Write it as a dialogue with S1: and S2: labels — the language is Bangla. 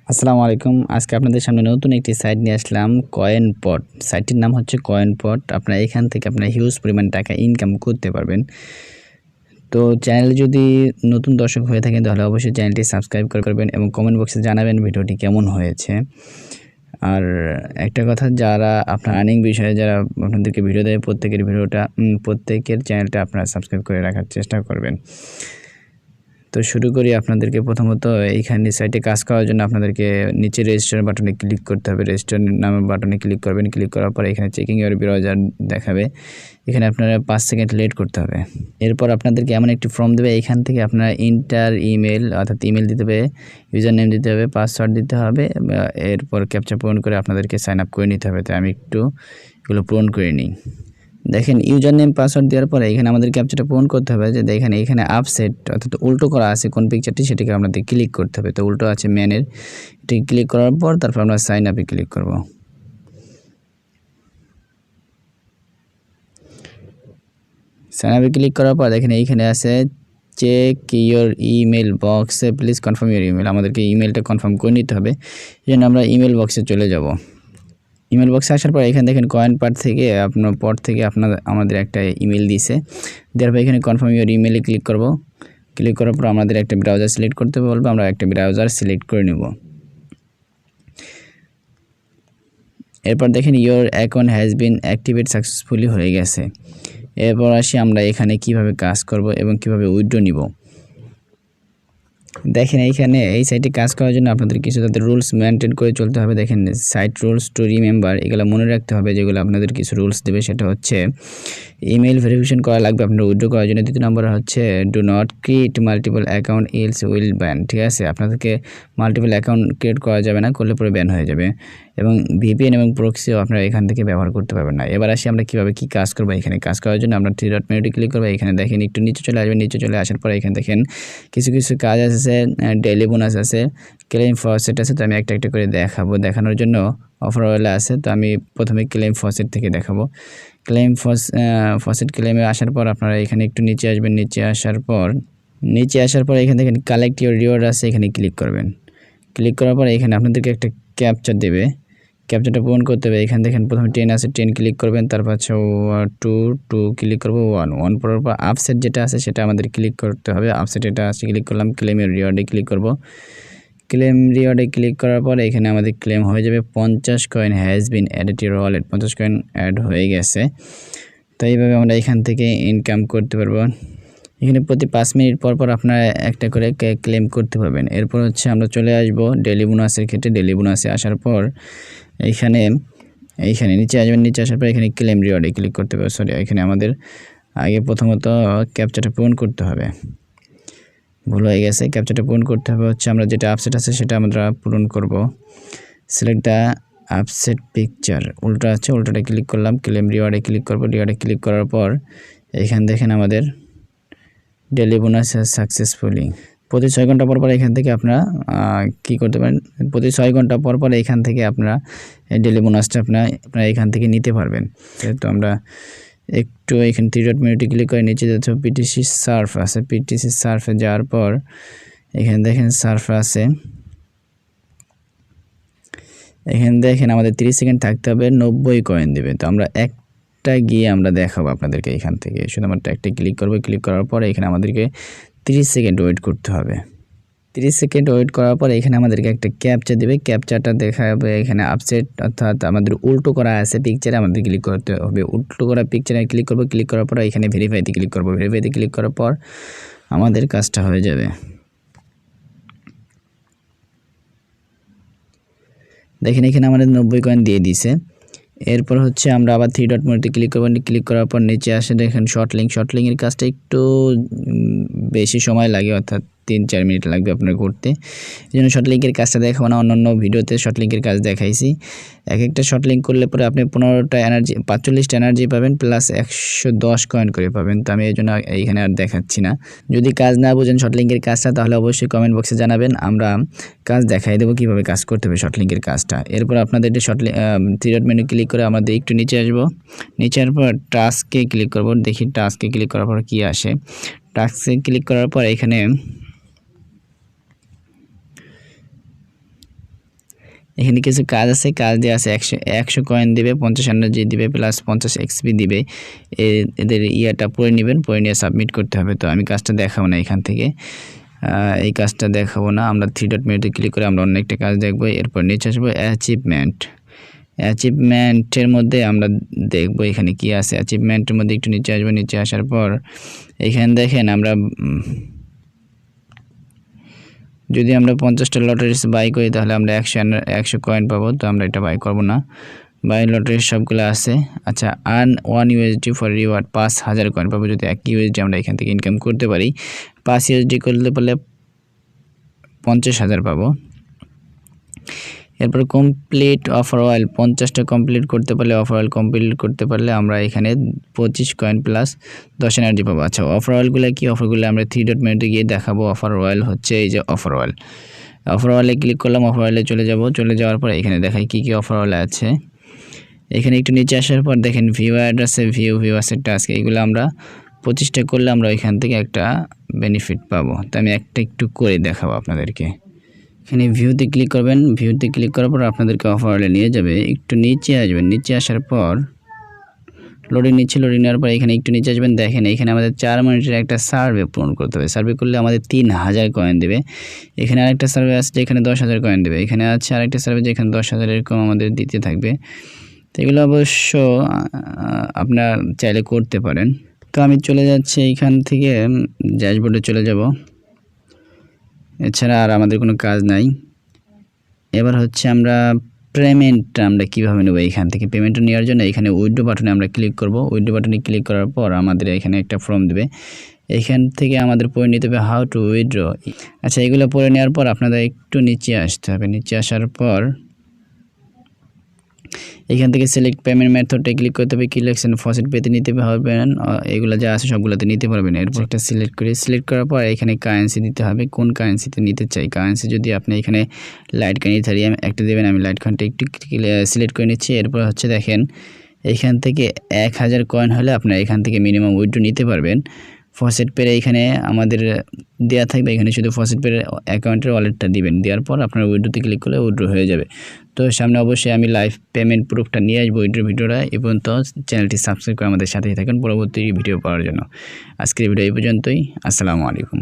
S1: আসসালামু আলাইকুম। আজকে আপনাদের সামনে নতুন একটি সাইট নিয়ে আসলাম, কয়েনপট। সাইটটির নাম হচ্ছে কয়েনপট। আপনারা এখান থেকে আপনারা হিউজ পরিমাণ টাকা ইনকাম করতে পারবেন। তো চ্যানেলে যদি নতুন দর্শক হয়ে থাকেন তাহলে অবশ্যই চ্যানেলটি সাবস্ক্রাইব করবেন এবং কমেন্ট বক্সে জানাবেন ভিডিওটি কেমন হয়েছে। আর একটা কথা, যারা আপনার আর্নিং বিষয়ে যারা আপনাদেরকে ভিডিও দেয় প্রত্যেকের চ্যানেলটা আপনারা সাবস্ক্রাইব করে রাখার চেষ্টা করবেন। তো শুরু করি। আপনাদেরকে প্রথমত এইখানে সাইটে কাজ করার জন্য আপনাদেরকে নিচে রেজিস্টার বাটনে ক্লিক করতে হবে। রেজিস্টার নামের বাটনে ক্লিক করবেন। ক্লিক করার পর এখানে চেকিং ইউর ব্রাউজার দেখাবে। এখানে আপনারা 5 সেকেন্ড লেট করতে হবে। এরপর আপনাদেরকে এমন একটি ফর্ম দেবে, এখান থেকে আপনারা ইন্টার ইমেল অর্থাৎ ইমেল দিতে হবে, ইউজার নেম দিতে হবে, পাসওয়ার্ড দিতে হবে। এরপর ক্যাপচা পূরণ করে আপনাদেরকে সাইন আপ করে নিতে হবে। তো আমি একটু এগুলো পূরণ করে নিই। দেখেন, ইউজার নেম পাসওয়ার্ড দেওয়ার পরে এখানে আমাদের ক্যাপচাটা পূরণ করতে হবে। যে দেখেন এখানে আপসেট অর্থাৎ উল্টো করা আছে কোন পিকচারটি, সেটাকে আপনাদের ক্লিক করতে হবে। তো উল্টো আছে ম্যানের, এটি ক্লিক করার পর তারপর আমরা সাইন আপে ক্লিক করব। সাইন আপে ক্লিক করার পর দেখেন এইখানে আছে চেক ইউর ইমেল বক্সে প্লিজ কনফার্ম ইউর ইমেল। আমাদেরকে ইমেলটা কনফার্ম করে নিতে হবে। এই জন্য আমরা ইমেল বক্সে চলে যাব। ইমেল বক্সে আসার পর এখানে দেখেন কয়েনপট থেকে আমাদের একটা ইমেল দিয়েছে। দেওয়ার পর এখানে কনফার্ম ইউর ইমেলে ক্লিক করব। ক্লিক করার পর আমাদের একটা ব্রাউজার সিলেক্ট করতে বলবো, আমরা একটা ব্রাউজার সিলেক্ট করে নেব। এরপর দেখেন your account has been activate successfully হয়ে গেছে। এরপর আসি আমরা এখানে কিভাবে কাজ করব এবং কিভাবে উইথড্র নিব। দেখেন এইখানে এই সাইটে কাজ করার জন্য আপনাদের কিছু তাদের রুলস মেনটেন করে চলতে হবে। দেখেন সাইট রুলস টু রিমেম্বার, এগুলো মনে রাখতে হবে। যেগুলো আপনাদের কিছু রুলস দেবে সেটা হচ্ছে ইমেল ভেরিফিকেশন করা লাগবে আপনার উইথড্র করার জন্য। দ্বিতীয় নম্বর হচ্ছে do not create multiple account else will ban. ঠিক আছে, আপনাদেরকে মাল্টিপল অ্যাকাউন্ট ক্রিয়েট করা যাবে না, করলে পরে ব্যান হয়ে যাবে। এবং ভিপিএন এবং প্রক্সিও আপনারা এখান থেকে ব্যবহার করতে পারবেন না। এবার আসি আমরা কীভাবে কী কাজ করবো। এখানে কাজ করার জন্য আমরা 3 ডট মেনুতে ক্লিক করবো। এখানে দেখেন একটু নিচে চলে আসবেন। নিচে চলে আসার পরে এখানে দেখেন কিছু কাজ আছে, ডেইলি বোনাস আছে, ক্লেম ফসেট আছে। তো আমি একটা একটা করে দেখানোর জন্য অফার ওয়েলে আছে। তো আমি প্রথমে ক্লেম ফসেট থেকে দেখাবো। ক্লেম ফসেট ক্লেমে আসার পর আপনারা এখানে একটু নিচে আসবেন। নিচে আসার পর এখানে দেখেন কালেক্ট ইউর রিওয়ার্ড আছে, এখানে ক্লিক করবেন। ক্লিক করার পর এখানে আপনাদেরকে একটা ক্যাপচা দেবে, ক্যাপচাটা পূরণ করতে হবে। এখানে দেখেন প্রথমে 10 আছে, 10 ক্লিক করবেন। তারপর হচ্ছে 2 ক্লিক করবো, 1 পড়ার পর আপসেট যেটা আছে সেটা আমাদের ক্লিক করতে হবে। আপসেট এটা আছে, ক্লিক করলাম। ক্লেমের রিওয়ার্ডে ক্লিক করব। ক্লেম রিওয়ার্ডে ক্লিক করার পর এখানে আমাদের ক্লেম হয়ে যাবে 50 coin has been added your wallet. 50 coin add হয়ে গেছে। তো এইভাবে আমরা এখান থেকে ইনকাম করতে পারবো। এখানে প্রতি 5 মিনিট পর আপনারা একটা করে ক্লেম করতে পারবেন। এরপর হচ্ছে আমরা চলে আসব ডেইলি বোনাসের ক্ষেত্রে। ডেইলি বোনাসে আসার পর এইখানে নিচে আসবেন। নিচে আসার পর এখানে ক্লেম রিওয়ার্ডে ক্লিক করতে হবে। এখানে আমাদের আগে প্রথমত ক্যাপচাটা পূরণ করতে হবে। ভুল হয়ে গেছে, ক্যাপচাটা পূরণ করতে হবে। হচ্ছে আমরা যেটা আপসেট আছে সেটা আমরা পূরণ করব। সিলেক্ট দ্য আপসেট পিকচার, উল্টো আছে, উল্টোটা ক্লিক করলাম। ক্লেম রিওয়ার্ডে ক্লিক করব। রিওয়ার্ডে ক্লিক করার পর এখানে দেখেন আমাদের ডেইলি বোনাস সাকসেসফুলি। প্রতি 6 ঘন্টা পর এখান থেকে আপনারা কী করতে পারেন, প্রতি 6 ঘন্টা পর এখান থেকে আপনারা ডেইলি বোনাসটা আপনারা এখান থেকে নিতে পারবেন। তো আমরা একটু এখানে 3 ডট মেনুতে ক্লিক করে নিচে যাচ্ছে পিটিসি সার্ফ আছে। পিটিসি সার্ফে যাওয়ার পর এখানে দেখেন সার্ফ আছে। এখানে দেখেন আমাদের 30 সেকেন্ড থাকতে হবে, 90 কয়েন দেবে। তো আমরা একটা গিয়ে আমরা দেখাবো আপনাদেরকে। এখান থেকে শুধুমাত্র একটা ক্লিক করবো। ক্লিক করার পর এখানে আমাদেরকে 30 সেকেন্ড ওয়েট করতে হবে। 30 সেকেন্ড ওয়েট করার পর এখানে আমাদেরকে একটা ক্যাপচা দেবে। ক্যাপচাটা দেখাবে এখানে আপসেট অর্থাৎ আমাদের উল্টো করা আছে পিকচারে, আমাদের ক্লিক করতে হবে। উল্টো করা পিকচারে ক্লিক করবো। ক্লিক করার পর এখানে ভেরিফাইতে ক্লিক করবো। ভেরিফাইতে ক্লিক করার পর আমাদের কাজটা হয়ে যাবে। দেখেন এখানে আমাদের 90 কয়েন দিয়ে দিছে। এরপর হচ্ছে আমরা আবার 3 ডট মেনুতে ক্লিক করব। ক্লিক করার পর নিচে আসে দেখেন শর্ট লিঙ্কের কাজটা একটু বেশি সময় লাগে, অর্থাৎ 3-4 মিনিট লাগবে আপনার করতে। এই জন্য শর্ট লিঙ্কের কাজটা দেখাবো না। অন্যান্য ভিডিওতে শর্ট লিঙ্কের কাজ দেখাইছি। এক একটা শর্ট লিঙ্ক করলে পরে আপনি 15টা এনার্জি 45টা এনার্জি পাবেন, প্লাস 110 কয়েন করে পাবেন। তো আমি এই জন্য এইখানে আর দেখাচ্ছি না। যদি কাজ না বুঝেন শর্ট লিঙ্কের কাজটা, তাহলে অবশ্যই কমেন্ট বক্সে জানাবেন, আমরা কাজ দেখাই দেবো কীভাবে কাজ করতে হবে শর্ট লিঙ্কের কাজটা। এরপর আপনাদের 3 ডট মেনু ক্লিক করে আমাদের একটু নিচে আসবো। নিচে আসার পর টাস্কে ক্লিক করব। দেখি টাস্কে ক্লিক করার পর কী আসে। টাস্কে ক্লিক করার পর এখানে এখানে কিছু কাজ আছে, কাজ দেওয়া আছে 100 কয়েন দিবে, 50 এনার্জি দিবে, প্লাস 50 এক্সপি দিবে। এদের ইয়াটা পড়ে নেবেন, পড়ে নিয়ে সাবমিট করতে হবে। তো আমি কাজটা দেখাবো না এখান থেকে, এই কাজটা দেখাবো না। আমরা 3 ডট মেনুতে ক্লিক করে আমরা অন্য একটা কাজ দেখব। এরপর নিচে আসবো অ্যাচিভমেন্টের মধ্যে আমরা দেখব এখানে কি আছে। অ্যাচিভমেন্টের মধ্যে একটু নিচে আসবো, নিচে আসার পর এখানে দেখেন আমরা যদি আমরা 50টা লটারিস বাই করি তাহলে আমরা 100 কয়েন পাবো। তো আমরা এটা বাই করব না, বাই লটারিস সবগুলো আছে। আচ্ছা, earn 1 USD for reward, 5000 coin পাবো যদি 1 USD আমরা এখান থেকে ইনকাম করতে পারি। 5 USD করলে পারলে 50,000 পাবো। এরপর কমপ্লিট অফার অয়েল, 50টা কমপ্লিট করতে পারলে, অফার অয়েল কমপ্লিট করতে পারলে আমরা এখানে 25 কয়েন প্লাস 10 এনার্জি পাবো। আচ্ছা, অফার অয়েলগুলো কি? অফারগুলো আমরা 3 ডট মেনুতে গিয়ে দেখাবো। অফার অয়েল হচ্ছে এই যে অফার অয়েলে ক্লিক করলাম, অফার অয়েলে চলে যাওয়ার পর এখানে দেখাই কি অফার অয়েল আছে। এখানে একটু নিচে আসার পর দেখেন ভিউ অ্যাড আছে, ভিউ আছে টাস্ক, এইগুলো আমরা 25টা করলে আমরা এখান থেকে একটা বেনিফিট পাবো। তো আমি একটু করে দেখাবো আপনাদেরকে। এখানে ভিউতে ক্লিক করবেন, ভিউতে ক্লিক করার পর আপনাদেরকে অফার অয়েলে নিয়ে যাবে। একটু নিচে আসবেন, নিচে আসার পর লোডিং নেওয়ার পর এখানে একটু নিচে আসবেন। দেখেন এখানে আমাদের 4 মিনিটের একটা সার্ভে পূরণ করতে হবে। সার্ভে করলে আমাদের 3000 কয়েন দেবে। এখানে আরেকটা সার্ভে আছে যেখানে 10,000 কয়েন দেবে। এখানে আছে আরেকটা সার্ভে যেখানে 10,000 এরকম আমাদের দিতে থাকবে। তো এগুলো অবশ্য আপনার চাইলে করতে পারেন। তো আমি চলে যাচ্ছি এইখান থেকে ড্যাশবোর্ডে চলে যাব। এছাড়া আর আমাদের কোনো কাজ নাই। এবার হচ্ছে আমরা পেমেন্টটা আমরা কীভাবে নেব। এখান থেকে পেমেন্টটা নেওয়ার জন্য এখানে উইথড্র বাটনে আমরা ক্লিক করব। উইথড্র বাটনে ক্লিক করার পর আমাদের এখানে একটা ফর্ম দেবে। এখান থেকে আমাদের পড়ে নিতে হবে হাউ টু উইথড্র। আচ্ছা, এগুলো পড়ে নেওয়ার পর আপনাদের একটু নিচে আসতে হবে। নিচে আসার পর এখান থেকে সিলেক্ট পেমেন্ট মেথডে ক্লিক করতে হবে। সিলেকশন ফসেট পেতে নিতে হবে, এগুলো যা আছে সবগুলোতে নিতে পারবেন। এরপর একটা সিলেক্ট করার পর এখানে কারেন্সি দিতে হবে, কোন কারেন্সিতে নিতে চাই। কারেন্সি যদি আপনি এখানে লাইট কয়েন ইথারিয়াম একটা দেবেন, আমি লাইট কয়েনটা একটু সিলেক্ট করে নিচ্ছি। এরপর হচ্ছে দেখেন এখান থেকে 1000 কয়েন হলে আপনার এখান থেকে মিনিমাম উইথড্র নিতে পারবেন। ফসেট পেরে এখানে আমাদের দেওয়া থাকবে, এখানে শুধু ফসেট পেরে অ্যাকাউন্টের ওয়ালেটটা দিবেন। দেওয়ার পর আপনার উইথড্রোতে ক্লিক করলে উইথড্র হয়ে যাবে। তো সামনে অবশ্যই আমি লাইভ পেমেন্ট প্রুফটা নিয়ে আসবো উইথড্র ভিডিওটা। এবং তো চ্যানেলটি সাবস্ক্রাইব করে আমাদের সাথেই থাকুন পরবর্তী ভিডিও পাওয়ার জন্য। আজকের ভিডিও এই পর্যন্তই। আসসালামু আলাইকুম।